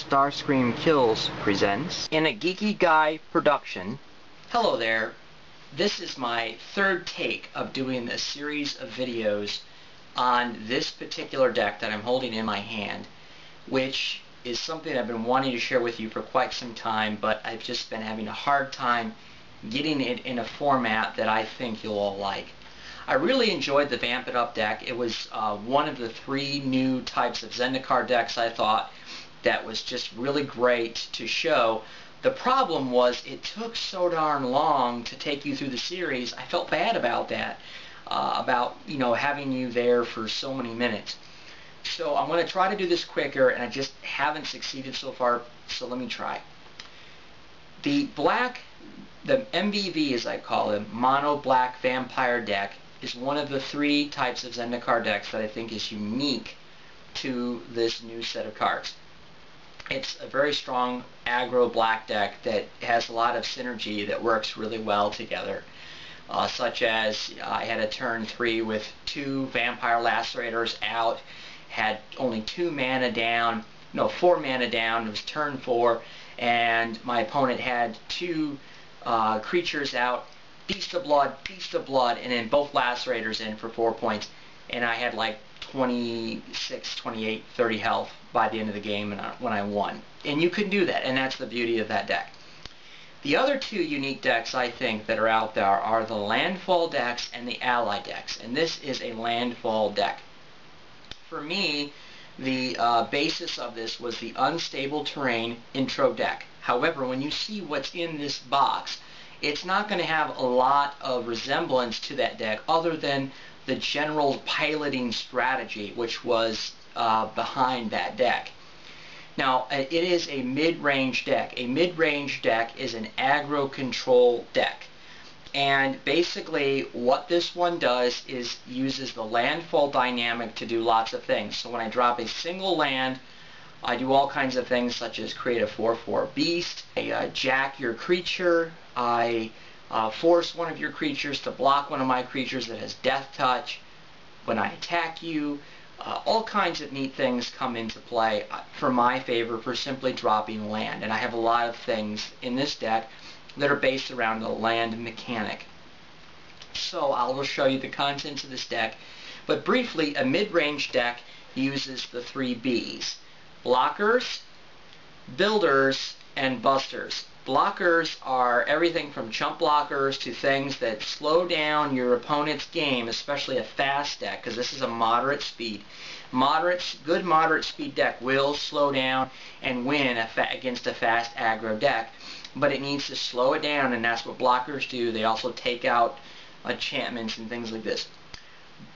Starscream Kills presents in a Geeky-Guy production. Hello there. This is my third take of doing a series of videos on this particular deck that I'm holding in my hand, which is something I've been wanting to share with you for quite some time, but I've just been having a hard time getting it in a format that I think you'll all like. I really enjoyed the Vamp It Up deck. It was one of the three new types of Zendikar decks I thought that was just really great to show. The problem was it took so darn long to take you through the series. I felt bad about that, about having you there for so many minutes. So I'm going to try to do this quicker, and I just haven't succeeded so far, so let me try. The MVV, as I call it, Mono Black Vampire deck, is one of the three types of Zendikar decks that I think is unique to this new set of cards. It's a very strong aggro black deck that has a lot of synergy that works really well together, such as I had a turn 3 with 2 Vampire Lacerators out, had only 2 mana down, no, 4 mana down. It was turn 4, and my opponent had 2 creatures out, Beast of Blood, and then both Lacerators in for 4 points, and I had like 26, 28, 30 health by the end of the game when I won. And you can do that, and that's the beauty of that deck. The other 2 unique decks I think that are out there are the Landfall decks and the Ally decks, and this is a Landfall deck. For me, the basis of this was the Unstable Terrain Intro deck. However, when you see what's in this box, it's not going to have a lot of resemblance to that deck other than the general piloting strategy which was behind that deck. Now, it is a mid-range deck. A mid-range deck is an aggro control deck. And basically what this one does is uses the landfall dynamic to do lots of things. So when I drop a single land, I do all kinds of things such as create a 4/4 beast, I jack your creature, I force one of your creatures to block one of my creatures that has death touch when I attack you. All kinds of neat things come into play for my favor for simply dropping land. And I have a lot of things in this deck that are based around the land mechanic. So I will show you the contents of this deck. But briefly, a mid-range deck uses the 3 Bs. Blockers, builders, and busters. Blockers are everything from chump blockers to things that slow down your opponent's game, especially a fast deck, because this is a moderate speed. Good moderate speed deck will slow down and win against a fast aggro deck, but it needs to slow it down, and that's what blockers do. They also take out enchantments and things like this.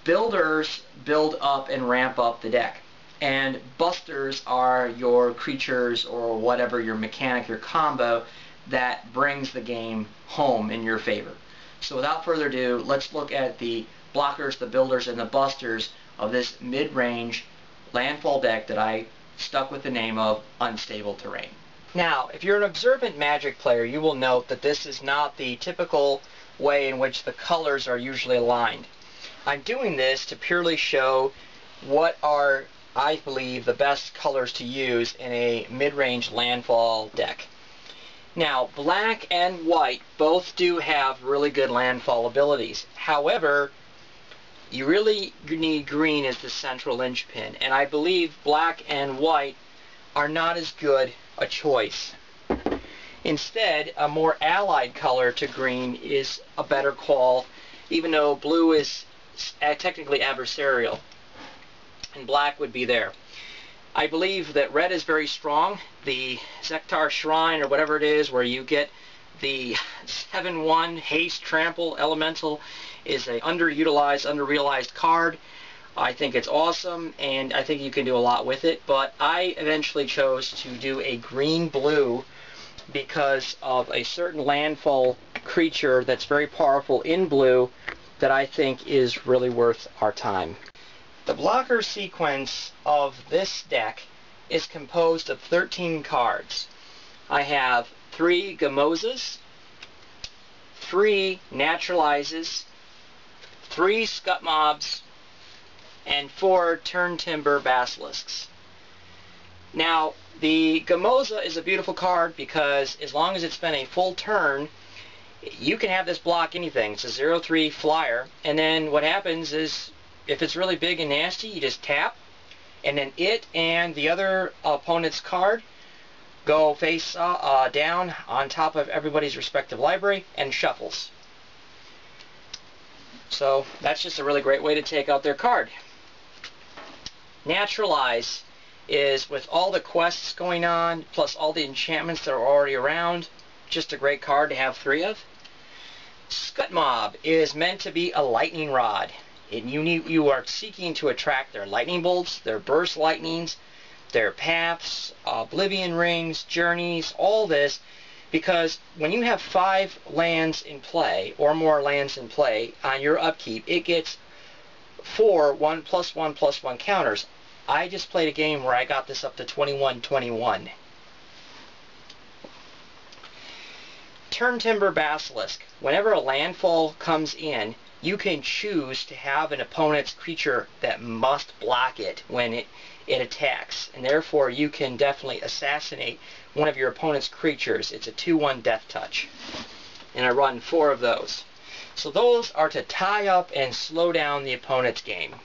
Builders build up and ramp up the deck. And busters are your creatures or whatever, your mechanic, your combo that brings the game home in your favor. So without further ado, let's look at the blockers, the builders, and the busters of this mid-range landfall deck that I stuck with the name of Unstable Terrain. Now, if you're an observant Magic player, you will note that this is not the typical way in which the colors are usually aligned. I'm doing this to purely show what are, I believe, the best colors to use in a mid-range landfall deck. Now, black and white both do have really good landfall abilities. However, you really need green as the central linchpin, and I believe black and white are not as good a choice. Instead, a more allied color to green is a better call, even though blue is technically adversarial, and black would be there. I believe that red is very strong. The Zendikar Shrine, or whatever it is, where you get the 7/1 haste trample elemental, is an underutilized, underrealized card. I think it's awesome, and I think you can do a lot with it, but I eventually chose to do a green-blue because of a certain landfall creature that's very powerful in blue that I think is really worth our time. The blocker sequence of this deck is composed of 13 cards. I have 3 Gamozas, 3 Naturalizes, 3 Scut Mobs, and 4 Turn Timber Basilisks. Now, the Gamoza is a beautiful card because as long as it's been a full turn, you can have this block anything. It's a 0/3 flyer, and then what happens is, if it's really big and nasty, you just tap, and then it and the other opponent's card go face down on top of everybody's respective library and shuffles. So that's just a really great way to take out their card. Naturalize is, with all the quests going on, plus all the enchantments that are already around, just a great card to have 3 of. Scut Mob is meant to be a lightning rod. You are seeking to attract their lightning bolts, their burst lightnings, their paths, oblivion rings, journeys, all this, because when you have 5 lands in play, or more lands in play, on your upkeep, it gets 4 1+1/+1 counters. I just played a game where I got this up to 21/21. Turntimber Basilisk. Whenever a landfall comes in, you can choose to have an opponent's creature that must block it when it attacks, and therefore you can definitely assassinate one of your opponent's creatures. It's a 2/1 death touch, and I run 4 of those. So those are to tie up and slow down the opponent's game.